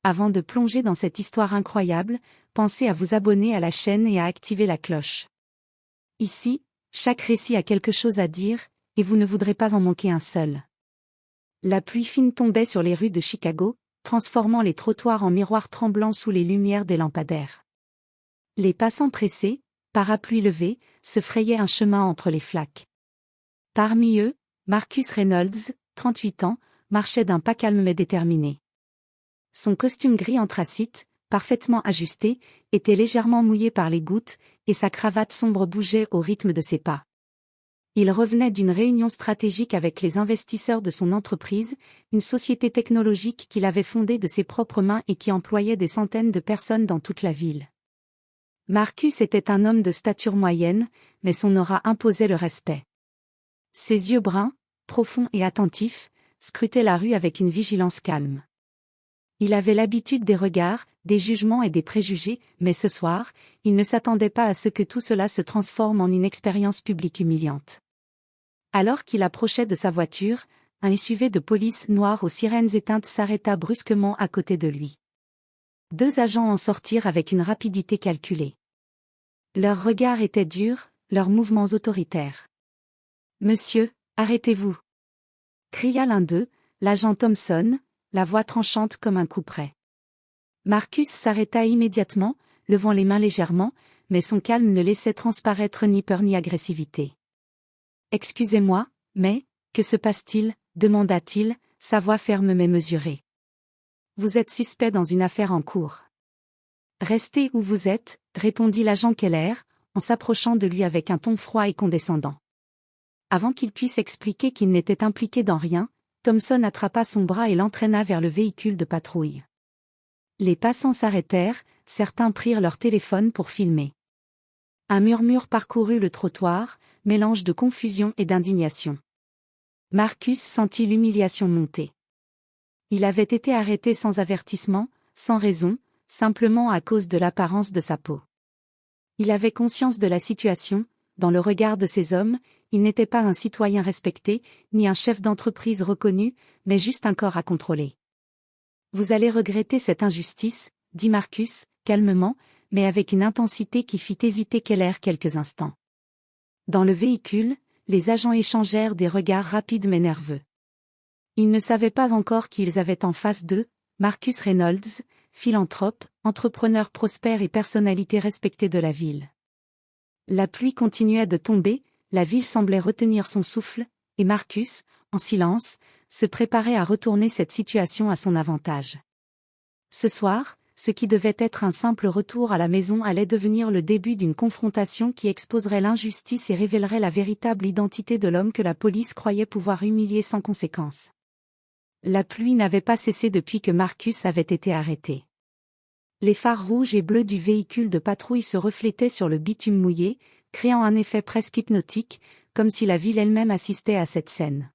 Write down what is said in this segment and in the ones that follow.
Avant de plonger dans cette histoire incroyable, pensez à vous abonner à la chaîne et à activer la cloche. Ici, chaque récit a quelque chose à dire, et vous ne voudrez pas en manquer un seul. La pluie fine tombait sur les rues de Chicago, transformant les trottoirs en miroirs tremblants sous les lumières des lampadaires. Les passants pressés, parapluies levés, se frayaient un chemin entre les flaques. Parmi eux, Marcus Reynolds, 38 ans, marchait d'un pas calme mais déterminé. Son costume gris anthracite, parfaitement ajusté, était légèrement mouillé par les gouttes, et sa cravate sombre bougeait au rythme de ses pas. Il revenait d'une réunion stratégique avec les investisseurs de son entreprise, une société technologique qu'il avait fondée de ses propres mains et qui employait des centaines de personnes dans toute la ville. Marcus était un homme de stature moyenne, mais son aura imposait le respect. Ses yeux bruns, profonds et attentifs, scrutaient la rue avec une vigilance calme. Il avait l'habitude des regards, des jugements et des préjugés, mais ce soir, il ne s'attendait pas à ce que tout cela se transforme en une expérience publique humiliante. Alors qu'il approchait de sa voiture, un SUV de police noir aux sirènes éteintes s'arrêta brusquement à côté de lui. 2 agents en sortirent avec une rapidité calculée. Leurs regards étaient durs, leurs mouvements autoritaires. « Monsieur, arrêtez-vous !» cria l'un d'eux, l'agent Thompson, la voix tranchante comme un couperet. Marcus s'arrêta immédiatement, levant les mains légèrement, mais son calme ne laissait transparaître ni peur ni agressivité. « Excusez-moi, mais, que se passe-t-il » demanda-t-il, sa voix ferme mais mesurée. « Vous êtes suspect dans une affaire en cours. »« Restez où vous êtes » répondit l'agent Keller, en s'approchant de lui avec un ton froid et condescendant. Avant qu'il puisse expliquer qu'il n'était impliqué dans rien, Thompson attrapa son bras et l'entraîna vers le véhicule de patrouille. Les passants s'arrêtèrent, certains prirent leur téléphone pour filmer. Un murmure parcourut le trottoir, mélange de confusion et d'indignation. Marcus sentit l'humiliation monter. Il avait été arrêté sans avertissement, sans raison, simplement à cause de l'apparence de sa peau. Il avait conscience de la situation, dans le regard de ces hommes, il n'était pas un citoyen respecté, ni un chef d'entreprise reconnu, mais juste un corps à contrôler. « Vous allez regretter cette injustice » dit Marcus, calmement, mais avec une intensité qui fit hésiter Keller quelques instants. Dans le véhicule, les agents échangèrent des regards rapides mais nerveux. Ils ne savaient pas encore qui ils avaient en face d'eux, Marcus Reynolds, philanthrope, entrepreneur prospère et personnalité respectée de la ville. La pluie continuait de tomber, la ville semblait retenir son souffle, et Marcus, en silence, se préparait à retourner cette situation à son avantage. Ce soir, ce qui devait être un simple retour à la maison allait devenir le début d'une confrontation qui exposerait l'injustice et révélerait la véritable identité de l'homme que la police croyait pouvoir humilier sans conséquence. La pluie n'avait pas cessé depuis que Marcus avait été arrêté. Les phares rouges et bleus du véhicule de patrouille se reflétaient sur le bitume mouillé, créant un effet presque hypnotique, comme si la ville elle-même assistait à cette scène.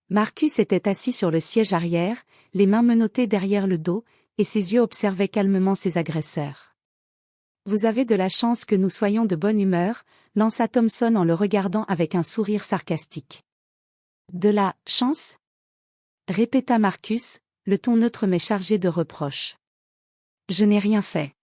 Marcus était assis sur le siège arrière, les mains menottées derrière le dos, et ses yeux observaient calmement ses agresseurs. « Vous avez de la chance que nous soyons de bonne humeur » lança Thompson en le regardant avec un sourire sarcastique. « De la chance » répéta Marcus, le ton neutre mais chargé de reproches. « Je n'ai rien fait.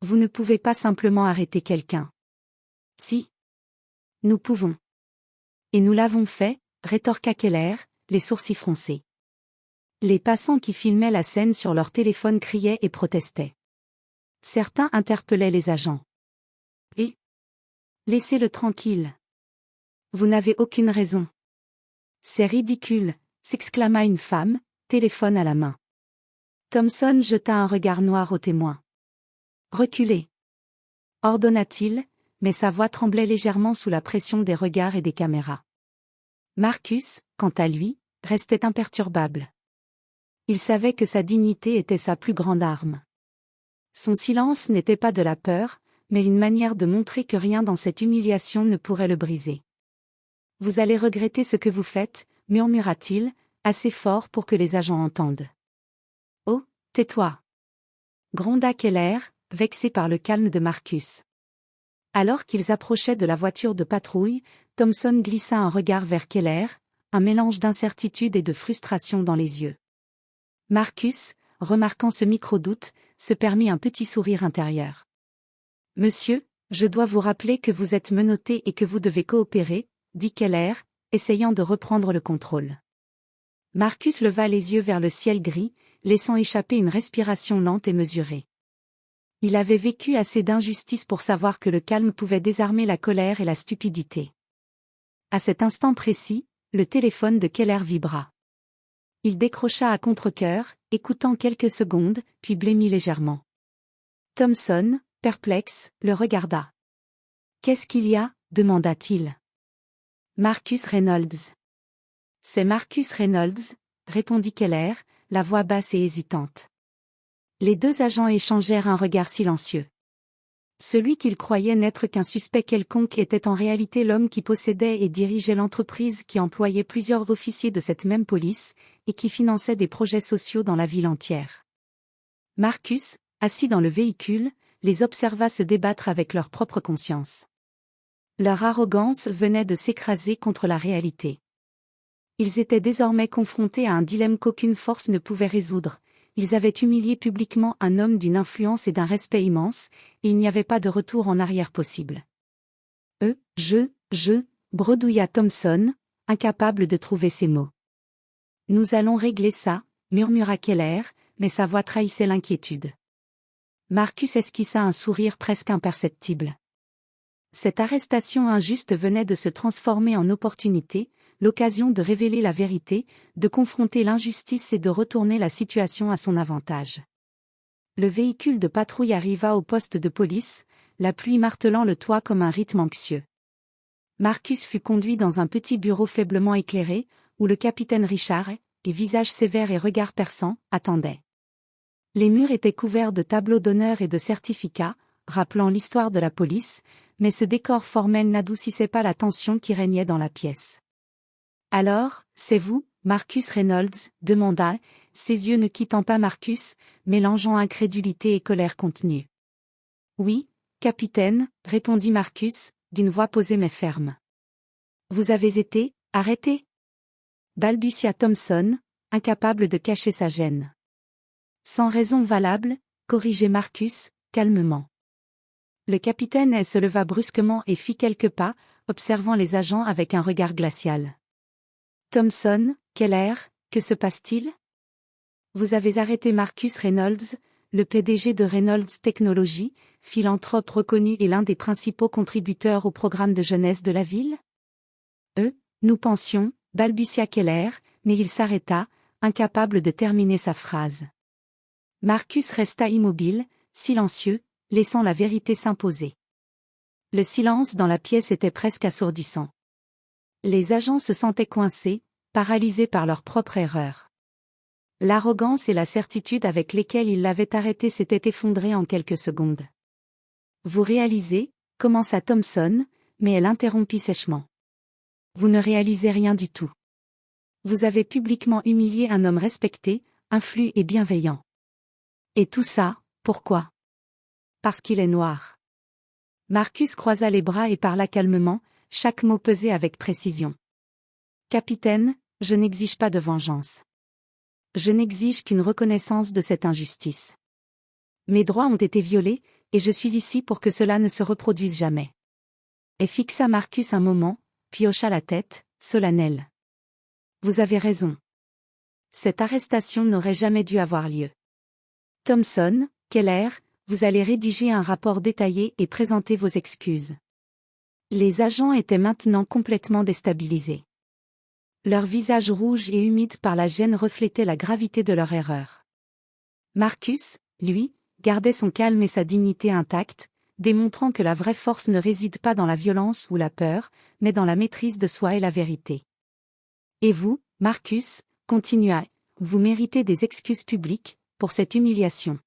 Vous ne pouvez pas simplement arrêter quelqu'un. » « Si. Nous pouvons. »« Et nous l'avons fait » rétorqua Keller, les sourcils froncés. Les passants qui filmaient la scène sur leur téléphone criaient et protestaient. Certains interpellaient les agents. « Et laissez-le tranquille. Vous n'avez aucune raison. »« C'est ridicule » s'exclama une femme, téléphone à la main. Thompson jeta un regard noir aux témoins. « Reculez » ordonna-t-il, mais sa voix tremblait légèrement sous la pression des regards et des caméras. Marcus, quant à lui, restait imperturbable. Il savait que sa dignité était sa plus grande arme. Son silence n'était pas de la peur, mais une manière de montrer que rien dans cette humiliation ne pourrait le briser. « Vous allez regretter ce que vous faites » murmura-t-il, assez fort pour que les agents entendent. « Oh, tais-toi » gronda Keller, vexé par le calme de Marcus. Alors qu'ils approchaient de la voiture de patrouille, Thompson glissa un regard vers Keller, un mélange d'incertitude et de frustration dans les yeux. Marcus, remarquant ce micro-doute, se permit un petit sourire intérieur. « Monsieur, je dois vous rappeler que vous êtes menotté et que vous devez coopérer, » dit Keller, essayant de reprendre le contrôle. Marcus leva les yeux vers le ciel gris, laissant échapper une respiration lente et mesurée. Il avait vécu assez d'injustices pour savoir que le calme pouvait désarmer la colère et la stupidité. À cet instant précis, le téléphone de Keller vibra. Il décrocha à contre-cœur, écoutant quelques secondes, puis blêmit légèrement. Thompson, perplexe, le regarda. « Qu'est-ce qu'il y a ? » demanda-t-il. « Marcus Reynolds. »« C'est Marcus Reynolds, » répondit Keller, la voix basse et hésitante. Les deux agents échangèrent un regard silencieux. Celui qu'ils croyaient n'être qu'un suspect quelconque était en réalité l'homme qui possédait et dirigeait l'entreprise qui employait plusieurs officiers de cette même police, et qui finançait des projets sociaux dans la ville entière. Marcus, assis dans le véhicule, les observa se débattre avec leur propre conscience. Leur arrogance venait de s'écraser contre la réalité. Ils étaient désormais confrontés à un dilemme qu'aucune force ne pouvait résoudre. Ils avaient humilié publiquement un homme d'une influence et d'un respect immense, et il n'y avait pas de retour en arrière possible. Bredouilla Thompson, incapable de trouver ses mots. Nous allons régler ça, murmura Keller, mais sa voix trahissait l'inquiétude. Marcus esquissa un sourire presque imperceptible. Cette arrestation injuste venait de se transformer en opportunité, l'occasion de révéler la vérité, de confronter l'injustice et de retourner la situation à son avantage. Le véhicule de patrouille arriva au poste de police, la pluie martelant le toit comme un rythme anxieux. Marcus fut conduit dans un petit bureau faiblement éclairé, où le capitaine Richard, les visages sévères et regards perçants, attendait. Les murs étaient couverts de tableaux d'honneur et de certificats, rappelant l'histoire de la police, mais ce décor formel n'adoucissait pas la tension qui régnait dans la pièce. « Alors, c'est vous, Marcus Reynolds ?» demanda, ses yeux ne quittant pas Marcus, mélangeant incrédulité et colère contenue. « Oui, capitaine, » répondit Marcus, d'une voix posée mais ferme. « Vous avez été arrêté ?» balbutia Thompson, incapable de cacher sa gêne. « Sans raison valable, » corrigeait Marcus, calmement. Le capitaine se leva brusquement et fit quelques pas, observant les agents avec un regard glacial. Thompson, Keller, que se passe-t-il ? Vous avez arrêté Marcus Reynolds, le PDG de Reynolds Technologies, philanthrope reconnu et l'un des principaux contributeurs au programme de jeunesse de la ville ? Nous pensions, balbutia Keller, mais il s'arrêta, incapable de terminer sa phrase. Marcus resta immobile, silencieux, laissant la vérité s'imposer. Le silence dans la pièce était presque assourdissant. Les agents se sentaient coincés, paralysés par leur propre erreur. L'arrogance et la certitude avec lesquelles ils l'avaient arrêté s'étaient effondrées en quelques secondes. « Vous réalisez » commença Thompson, mais elle interrompit sèchement. « Vous ne réalisez rien du tout. Vous avez publiquement humilié un homme respecté, influent et bienveillant. Et tout ça, pourquoi ? Parce qu'il est noir. » Marcus croisa les bras et parla calmement, chaque mot pesé avec précision. « Capitaine, je n'exige pas de vengeance. Je n'exige qu'une reconnaissance de cette injustice. Mes droits ont été violés, et je suis ici pour que cela ne se reproduise jamais. » Et fixa Marcus un moment, puis hocha la tête, solennel. « Vous avez raison. Cette arrestation n'aurait jamais dû avoir lieu. Thompson, Keller, vous allez rédiger un rapport détaillé et présenter vos excuses. » Les agents étaient maintenant complètement déstabilisés. Leurs visages rouges et humides par la gêne reflétaient la gravité de leur erreur. Marcus, lui, gardait son calme et sa dignité intacts, démontrant que la vraie force ne réside pas dans la violence ou la peur, mais dans la maîtrise de soi et la vérité. « Et vous, Marcus, » continua, « vous méritez des excuses publiques, pour cette humiliation.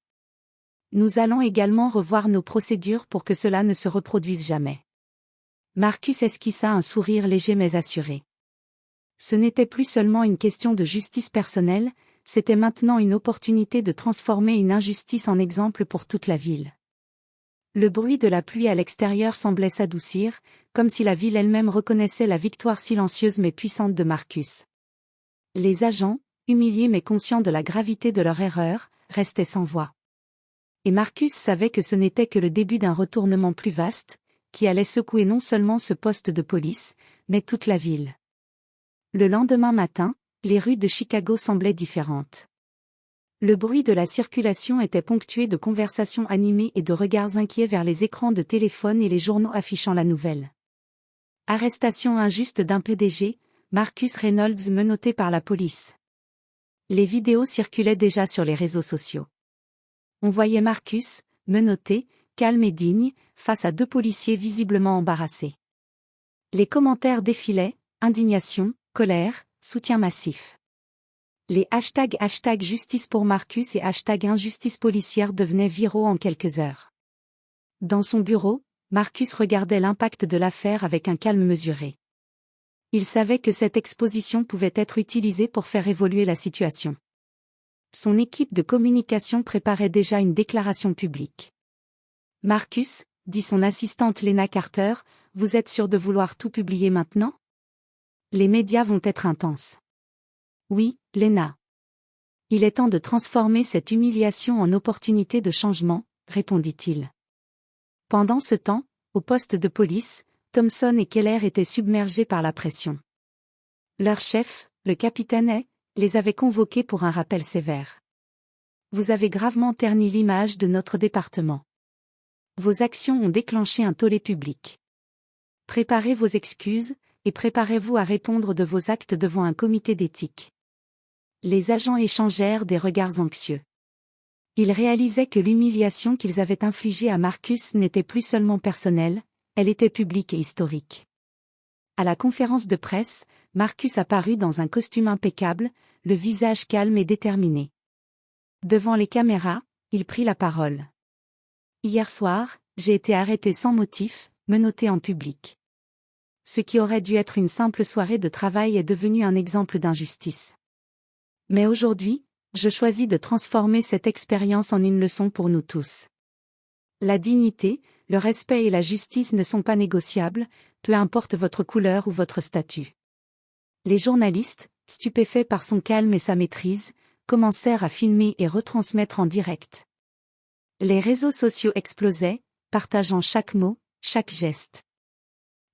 Nous allons également revoir nos procédures pour que cela ne se reproduise jamais. » Marcus esquissa un sourire léger mais assuré. Ce n'était plus seulement une question de justice personnelle, c'était maintenant une opportunité de transformer une injustice en exemple pour toute la ville. Le bruit de la pluie à l'extérieur semblait s'adoucir, comme si la ville elle-même reconnaissait la victoire silencieuse mais puissante de Marcus. Les agents, humiliés mais conscients de la gravité de leur erreur, restait sans voix. Et Marcus savait que ce n'était que le début d'un retournement plus vaste, qui allait secouer non seulement ce poste de police, mais toute la ville. Le lendemain matin, les rues de Chicago semblaient différentes. Le bruit de la circulation était ponctué de conversations animées et de regards inquiets vers les écrans de téléphone et les journaux affichant la nouvelle. Arrestation injuste d'un PDG, Marcus Reynolds menotté par la police. Les vidéos circulaient déjà sur les réseaux sociaux. On voyait Marcus, menotté, calme et digne, face à deux policiers visiblement embarrassés. Les commentaires défilaient, indignation, colère, soutien massif. Les #, justice pour Marcus et #injustice policière devenaient viraux en quelques heures. Dans son bureau, Marcus regardait l'impact de l'affaire avec un calme mesuré. Il savait que cette exposition pouvait être utilisée pour faire évoluer la situation. Son équipe de communication préparait déjà une déclaration publique. « Marcus, dit son assistante Lena Carter, vous êtes sûr de vouloir tout publier maintenant ? Les médias vont être intenses. » Oui, Lena. Il est temps de transformer cette humiliation en opportunité de changement, répondit-il. Pendant ce temps, au poste de police, Thompson et Keller étaient submergés par la pression. Leur chef, le capitaine A, les avait convoqués pour un rappel sévère. Vous avez gravement terni l'image de notre département. Vos actions ont déclenché un tollé public. Préparez vos excuses, et préparez-vous à répondre de vos actes devant un comité d'éthique. Les agents échangèrent des regards anxieux. Ils réalisaient que l'humiliation qu'ils avaient infligée à Marcus n'était plus seulement personnelle, elle était publique et historique. À la conférence de presse, Marcus apparut dans un costume impeccable, le visage calme et déterminé. Devant les caméras, il prit la parole. Hier soir, j'ai été arrêté sans motif, menotté en public. Ce qui aurait dû être une simple soirée de travail est devenu un exemple d'injustice. Mais aujourd'hui, je choisis de transformer cette expérience en une leçon pour nous tous. La dignité, le respect et la justice ne sont pas négociables, peu importe votre couleur ou votre statut. Les journalistes, stupéfaits par son calme et sa maîtrise, commencèrent à filmer et retransmettre en direct. Les réseaux sociaux explosaient, partageant chaque mot, chaque geste.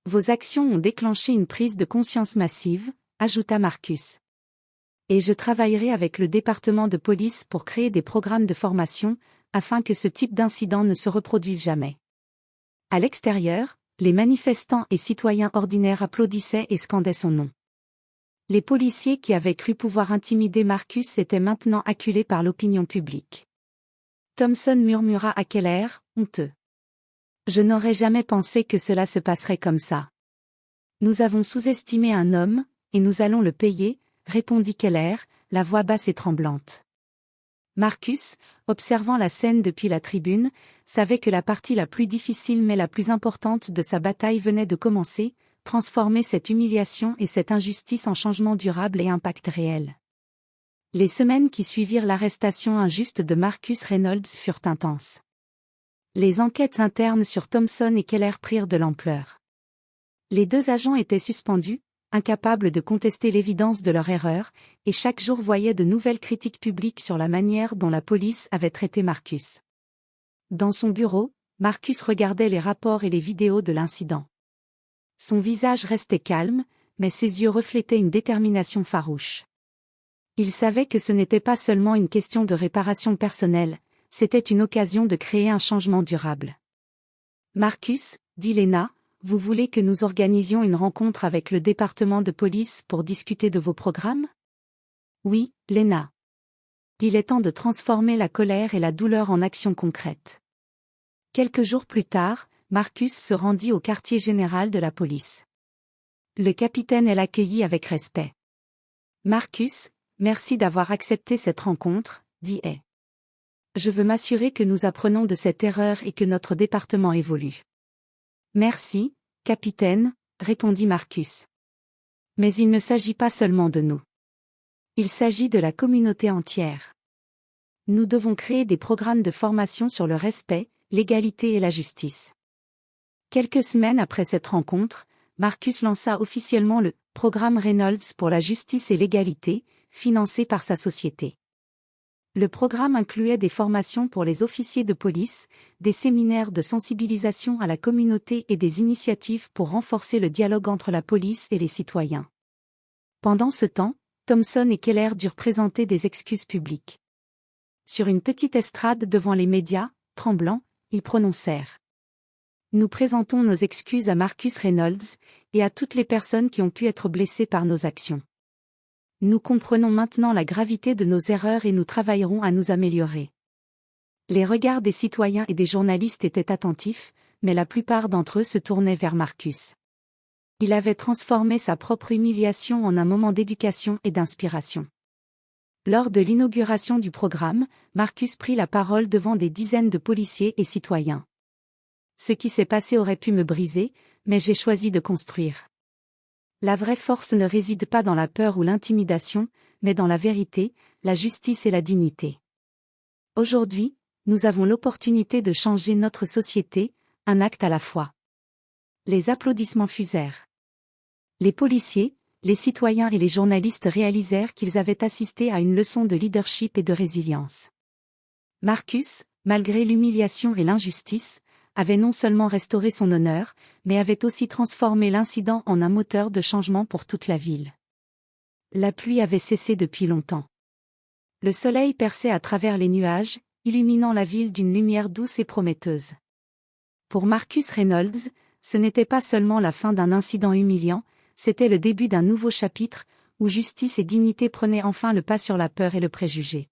Vos actions ont déclenché une prise de conscience massive, ajouta Marcus. Et je travaillerai avec le département de police pour créer des programmes de formation, afin que ce type d'incident ne se reproduise jamais. À l'extérieur, les manifestants et citoyens ordinaires applaudissaient et scandaient son nom. Les policiers qui avaient cru pouvoir intimider Marcus étaient maintenant acculés par l'opinion publique. Thompson murmura à Keller, honteux. Je n'aurais jamais pensé que cela se passerait comme ça. Nous avons sous-estimé un homme, et nous allons le payer, répondit Keller, la voix basse et tremblante. Marcus, observant la scène depuis la tribune, savait que la partie la plus difficile mais la plus importante de sa bataille venait de commencer, transformer cette humiliation et cette injustice en changement durable et impact réel. Les semaines qui suivirent l'arrestation injuste de Marcus Reynolds furent intenses. Les enquêtes internes sur Thompson et Keller prirent de l'ampleur. Les deux agents étaient suspendus, incapables de contester l'évidence de leur erreur, et chaque jour voyaient de nouvelles critiques publiques sur la manière dont la police avait traité Marcus. Dans son bureau, Marcus regardait les rapports et les vidéos de l'incident. Son visage restait calme, mais ses yeux reflétaient une détermination farouche. Il savait que ce n'était pas seulement une question de réparation personnelle, c'était une occasion de créer un changement durable. Marcus, dit Lena, vous voulez que nous organisions une rencontre avec le département de police pour discuter de vos programmes ? Oui, Lena. Il est temps de transformer la colère et la douleur en actions concrètes. Quelques jours plus tard, Marcus se rendit au quartier général de la police. Le capitaine l'accueillit avec respect. Marcus, merci d'avoir accepté cette rencontre, dit A. Je veux m'assurer que nous apprenons de cette erreur et que notre département évolue. Merci, capitaine, répondit Marcus. Mais il ne s'agit pas seulement de nous. Il s'agit de la communauté entière. Nous devons créer des programmes de formation sur le respect, l'égalité et la justice. Quelques semaines après cette rencontre, Marcus lança officiellement le programme Reynolds pour la justice et l'égalité, financé par sa société. Le programme incluait des formations pour les officiers de police, des séminaires de sensibilisation à la communauté et des initiatives pour renforcer le dialogue entre la police et les citoyens. Pendant ce temps, Thompson et Keller durent présenter des excuses publiques. Sur une petite estrade devant les médias, tremblants, ils prononcèrent: Nous présentons nos excuses à Marcus Reynolds, et à toutes les personnes qui ont pu être blessées par nos actions. Nous comprenons maintenant la gravité de nos erreurs et nous travaillerons à nous améliorer. Les regards des citoyens et des journalistes étaient attentifs, mais la plupart d'entre eux se tournaient vers Marcus. Il avait transformé sa propre humiliation en un moment d'éducation et d'inspiration. Lors de l'inauguration du programme, Marcus prit la parole devant des dizaines de policiers et citoyens. Ce qui s'est passé aurait pu me briser, mais j'ai choisi de construire. La vraie force ne réside pas dans la peur ou l'intimidation, mais dans la vérité, la justice et la dignité. Aujourd'hui, nous avons l'opportunité de changer notre société, un acte à la fois. Les applaudissements fusèrent. Les policiers, les citoyens et les journalistes réalisèrent qu'ils avaient assisté à une leçon de leadership et de résilience. Marcus, malgré l'humiliation et l'injustice, avait non seulement restauré son honneur, mais avait aussi transformé l'incident en un moteur de changement pour toute la ville. La pluie avait cessé depuis longtemps. Le soleil perçait à travers les nuages, illuminant la ville d'une lumière douce et prometteuse. Pour Marcus Reynolds, ce n'était pas seulement la fin d'un incident humiliant, c'était le début d'un nouveau chapitre, où justice et dignité prenaient enfin le pas sur la peur et le préjugé.